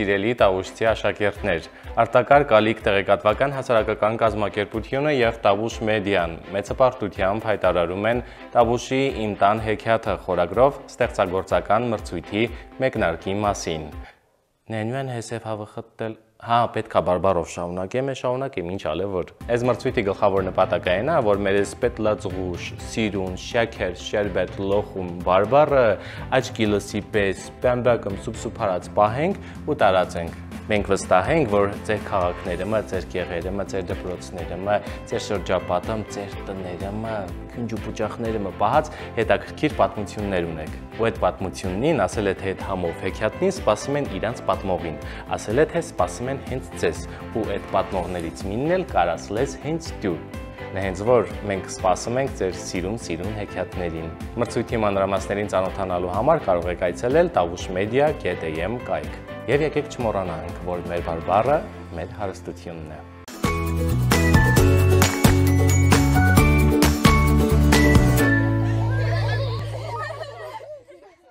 սիրելի Տավուշցի աշակերտներ, արտակարգ ալիք տեղեկատվական հասարակական կազմակերպությունը և Տավուշ մեդիան մեծ հպարտությամբ հայտարարում են Տավուշի «Իմ տան հեքիաթը» խորագրով ստեղծագործական մրցույթի մեկնարկի մասին։ Նենյուն հեսև հավը խտտել պետքա բարբարով շարունակեմ, շարունակեմ, ինչ ալե որ։ Այս մրցույթի գլխավոր նպատակը այն է, որ մեր սպետ լածղուշ, սիրուն, շաքեր, շերբետ, լոխում, բարբարը աչքի լսի պես, պյամբակում սուպսուպարած պահենք ու տարածենք։ Մենք վստահ ենք, որ ձեր քաղաքները, ձեր գեղերը, ձեր դպրոցները, ձեր շրջապատը, ձեր տները, քնջուպուճախները պահած հետաքրքիր պատմություններ ունեք։ Ու այդ պատմություններին ասել է թե այդ համով հեքիաթնին սպասում են իրանց պատմողին, ասել է թե սպասում են հենց ձեզ, ու այդ պատմողներից մինն էլ կարասլեց հենց դու։ Հենց որ մենք սպասում ենք ձեր սիրուն հեքիաթներին։ Մրցույթի մանրամասներին ծանոթանալու համար կարող եք այցելել tavushmedia.am կայք։ Եվ եկեք չմոռանանք, որ մեր բարբառը մեր հարստությունն է։